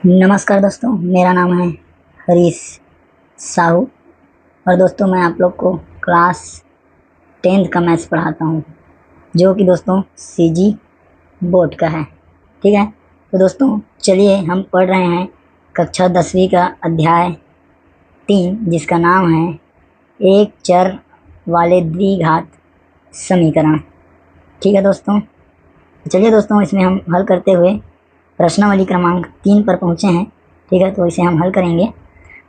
नमस्कार दोस्तों, मेरा नाम है हरीश साहू और दोस्तों मैं आप लोग को क्लास 10th का मैथ्स पढ़ाता हूँ जो कि दोस्तों सीजी बोर्ड का है। ठीक है, तो दोस्तों चलिए हम पढ़ रहे हैं कक्षा 10वीं का अध्याय 3 जिसका नाम है एक चर वाले द्विघात समीकरण। ठीक है दोस्तों, चलिए दोस्तों इसमें हम हल करते हुए प्रश्नावली क्रमांक 3 पर पहुँचे हैं। ठीक है, तो इसे हम हल करेंगे।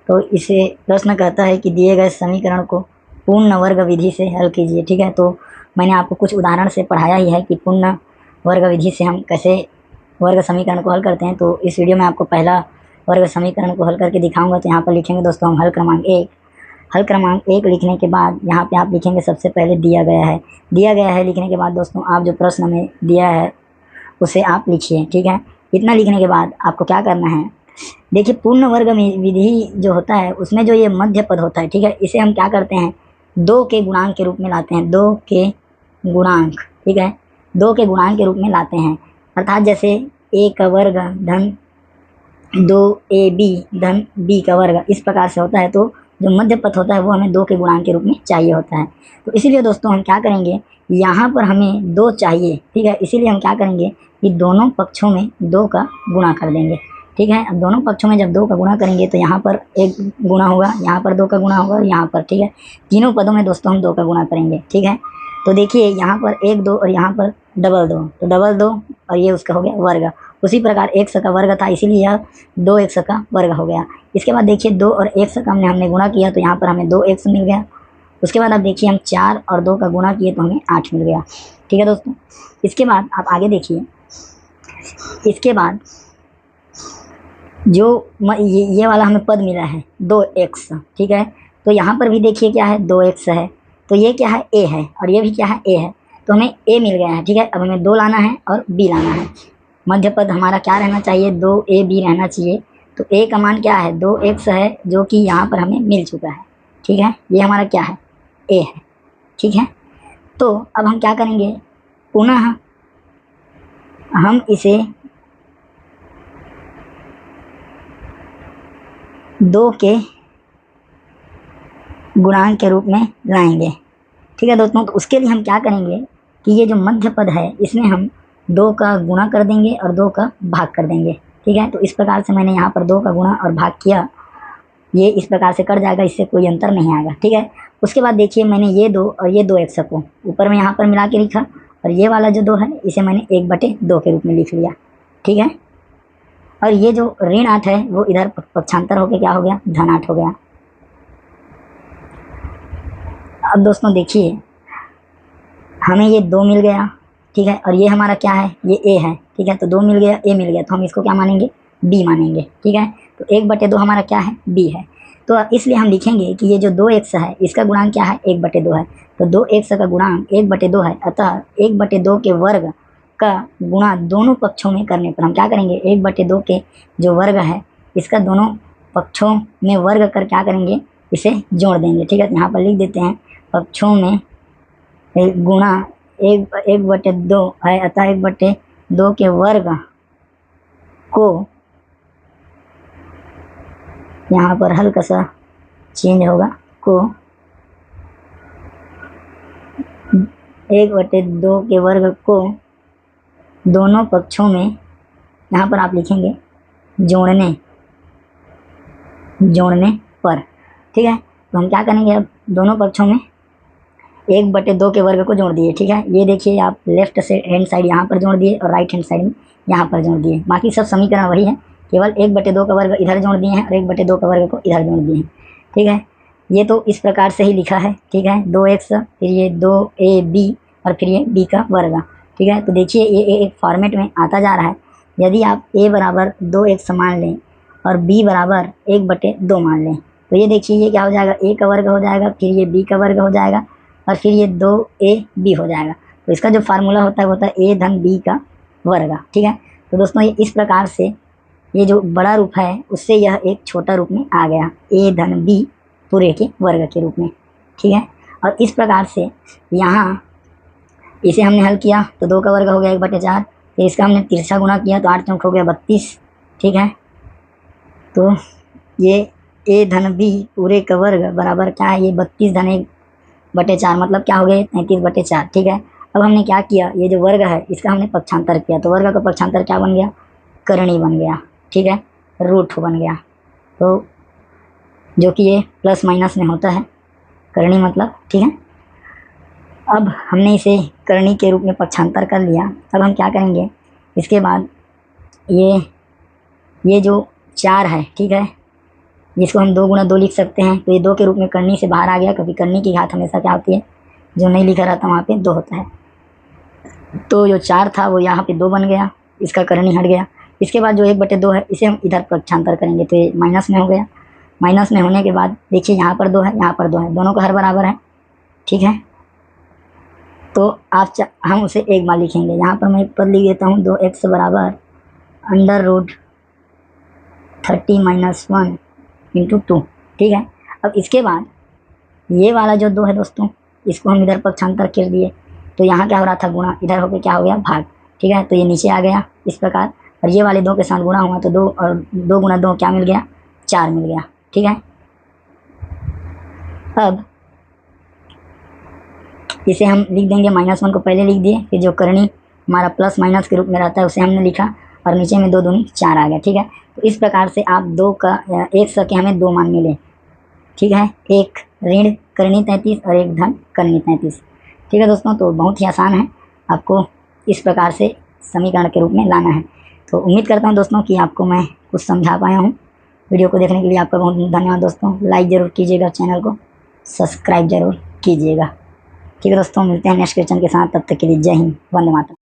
तो इसे प्रश्न कहता है कि दिए गए समीकरण को पूर्ण वर्ग विधि से हल कीजिए। ठीक है, तो मैंने आपको कुछ उदाहरण से पढ़ाया ही है कि पूर्ण वर्ग विधि से हम कैसे वर्ग समीकरण को हल करते हैं। तो इस वीडियो में आपको पहला वर्ग समीकरण को हल करके दिखाऊंगा। तो यहाँ पर लिखेंगे दोस्तों हम हल क्रमांक 1 लिखने के बाद यहाँ पे आप लिखेंगे सबसे पहले दिया गया है लिखने के बाद दोस्तों आप जो प्रश्न में दिया है उसे आप लिखिए। ठीक है, इतना लिखने के बाद आपको क्या करना है, देखिए पूर्ण वर्ग विधि जो होता है उसमें जो ये मध्य पद होता है, ठीक है, इसे हम क्या करते हैं 2 के गुणांक के रूप में लाते हैं। 2 के गुणांक, ठीक है, 2 के गुणांक के रूप में लाते हैं। अर्थात जैसे a का वर्ग धन 2ab धन b का वर्ग इस प्रकार से होता है। तो जो मध्य पद होता है वो हमें 2 के गुणांक के रूप में चाहिए होता है। तो इसीलिए दोस्तों हम क्या करेंगे, यहाँ पर हमें 2 चाहिए। ठीक है, इसीलिए हम क्या करेंगे कि दोनों पक्षों में 2 का गुणा कर देंगे। ठीक है, अब दोनों पक्षों में जब 2 का गुणा करेंगे तो यहाँ पर 1 गुणा होगा, यहाँ पर 2 का गुणा होगा, यहाँ पर। ठीक है, तीनों पदों में दोस्तों हम 2 का गुणा करेंगे। ठीक है, तो देखिए यहाँ पर 1 2 और यहाँ पर डबल 2, तो डबल 2 और ये उसका हो गया वर्ग। उसी प्रकार 1 का वर्ग था इसीलिए यह 2x का वर्ग हो गया। इसके बाद देखिए 2 और 1 का हमने गुणा किया तो यहाँ पर हमें 2x मिल गया। उसके बाद अब देखिए हम 4 और 2 का गुणा किए तो हमें 8 मिल गया। ठीक है दोस्तों, इसके बाद आप आगे देखिए, इसके बाद जो ये वाला हमें पद मिला है 2x। ठीक है, तो यहाँ पर भी देखिए क्या है 2x है, तो ये क्या है a है और ये भी क्या है a है, तो हमें a मिल गया है। ठीक है, अब हमें 2 लाना है और b लाना है। मध्य पद हमारा क्या रहना चाहिए 2ab रहना चाहिए। तो a का मान क्या है 2x है जो कि यहाँ पर हमें मिल चुका है। ठीक है, ये हमारा क्या है a है। ठीक है, तो अब हम क्या करेंगे, पुनः हम इसे 2 के गुणांक के रूप में लाएंगे। ठीक है दोस्तों, तो उसके लिए हम क्या करेंगे कि ये जो मध्य पद है इसमें हम 2 का गुणा कर देंगे और 2 का भाग कर देंगे। ठीक है, तो इस प्रकार से मैंने यहाँ पर 2 का गुणा और भाग किया, ये इस प्रकार से कट जाएगा, इससे कोई अंतर नहीं आएगा। ठीक है, उसके बाद देखिए मैंने ये 2 और ये 2x को ऊपर में यहाँ पर मिला के लिखा और ये वाला जो 2 है इसे मैंने 1/2 के रूप में लिख लिया। ठीक है, और ये जो ऋण 8 है वो इधर पक्षांतर होकर क्या हो गया धन 8 हो गया। अब दोस्तों देखिए हमें ये 2 मिल गया। ठीक है, और ये हमारा क्या है ये a है। ठीक है, तो 2 मिल गया a मिल गया, तो हम इसको क्या मानेंगे b मानेंगे। ठीक है, तो 1/2 हमारा क्या है b है। तो इसलिए हम लिखेंगे कि ये जो 2x है इसका गुणांक क्या है 1/2 है। तो 2x का गुणांक 1/2 है, अतः 1/2 के वर्ग का गुणा दोनों पक्षों में करने पर हम क्या करेंगे 1/2 के जो वर्ग है इसका दोनों पक्षों में वर्ग कर क्या करेंगे इसे जोड़ देंगे। ठीक है, तो यहाँ पर लिख देते हैं पक्षों में गुणा 1/2 है, अतः 1/2 के वर्ग को यहाँ पर हल्का सा चेंज होगा को 1/2 के वर्ग को दोनों पक्षों में यहाँ पर आप लिखेंगे जोड़ने पर। ठीक है, तो हम क्या करेंगे अब दोनों पक्षों में 1/2 के वर्ग को जोड़ दिए। ठीक है, ये देखिए आप लेफ्ट से हैंड साइड यहाँ पर जोड़ दिए और राइट हैंड साइड में यहाँ पर जोड़ दिए। बाकी सब समीकरण वही है, केवल 1/2 का वर्ग इधर जोड़ दिए हैं और 1/2 का वर्ग को इधर जोड़ दिए हैं। ठीक है, ये तो इस प्रकार से ही लिखा है। ठीक है, 2x फिर ये 2ab और फिर ये b का वर्ग। ठीक है, तो देखिए ये एक फॉर्मेट में आता जा रहा है। यदि आप a बराबर 2x मान लें और b बराबर 1/2 मान लें तो ये देखिए ये क्या हो जाएगा a का वर्ग हो जाएगा, फिर ये b का वर्ग हो जाएगा और फिर ये 2ab हो जाएगा। तो इसका जो फार्मूला होता है वो होता है a धन b का वर्ग। ठीक है, तो दोस्तों ये इस प्रकार से ये जो बड़ा रूप है उससे यह एक छोटा रूप में आ गया a धन b पूरे के वर्ग के रूप में। ठीक है, और इस प्रकार से यहाँ इसे हमने हल किया तो 2 का वर्ग हो गया 1/4, फिर इसका हमने तिरछा गुणा किया तो 8 चौक हो गया 32। ठीक है, तो ये ए धन बी पूरे का वर्ग बराबर क्या है, ये 32 धन 1/4 मतलब क्या हो गए 33/4। ठीक है, अब हमने क्या किया, ये जो वर्ग है इसका हमने पक्षांतर किया, तो वर्ग का पक्षांतर क्या बन गया, करणी बन गया। ठीक है, रूट बन गया, तो जो कि ये प्लस माइनस में होता है करणी मतलब। ठीक है, अब हमने इसे करणी के रूप में पक्षांतर कर लिया। अब हम क्या करेंगे, इसके बाद ये जो 4 है, ठीक है, जिसको हम 2 × 2 लिख सकते हैं, तो ये 2 के रूप में करनी से बाहर आ गया, क्योंकि करनी की घात हमेशा क्या होती है, जो नहीं लिखा रहता वहाँ पे 2 होता है। तो जो 4 था वो यहाँ पे 2 बन गया, इसका करनी हट गया। इसके बाद जो 1/2 है इसे हम इधर पक्षांतर करेंगे, तो ये माइनस में हो गया। माइनस में होने के बाद देखिए यहाँ पर 2 है, यहाँ पर 2 है, दोनों का हर बराबर है। ठीक है, तो हम उसे एक बार लिखेंगे। यहाँ पर मैं पद लिख देता हूँ, 2x बराबर √30 - 1 × 2। ठीक है, अब इसके बाद ये वाला जो 2 है दोस्तों, इसको हम इधर पक्षांतर कर दिए, तो यहाँ क्या हो रहा था गुणा, इधर होके क्या हो गया भाग। ठीक है, तो ये नीचे आ गया इस प्रकार, और ये वाले 2 के साथ गुणा हुआ तो 2 और 2 × 2 क्या मिल गया, 4 मिल गया। ठीक है, अब इसे हम लिख देंगे, -1 को पहले लिख दिए, फिर जो करनी हमारा प्लस माइनस के रूप में रहता है उसे हमने लिखा, और नीचे में 2 दूनी 4 आ गया। ठीक है, तो इस प्रकार से आप 2 का 1 सके हमें 2 मान मिले। ठीक है, एक ऋण करनी 33 और एक धन करनी 33। ठीक है दोस्तों, तो बहुत ही आसान है, आपको इस प्रकार से समीकरण के रूप में लाना है। तो उम्मीद करता हूँ दोस्तों कि आपको मैं कुछ समझा पाया हूँ। वीडियो को देखने के लिए आपका बहुत धन्यवाद दोस्तों। लाइक ज़रूर कीजिएगा, चैनल को सब्सक्राइब जरूर कीजिएगा। ठीक है दोस्तों, मिलते हैं नेक्स्ट क्वेश्चन के साथ, तब तक के लिए जय हिंद, वंदे मातरम।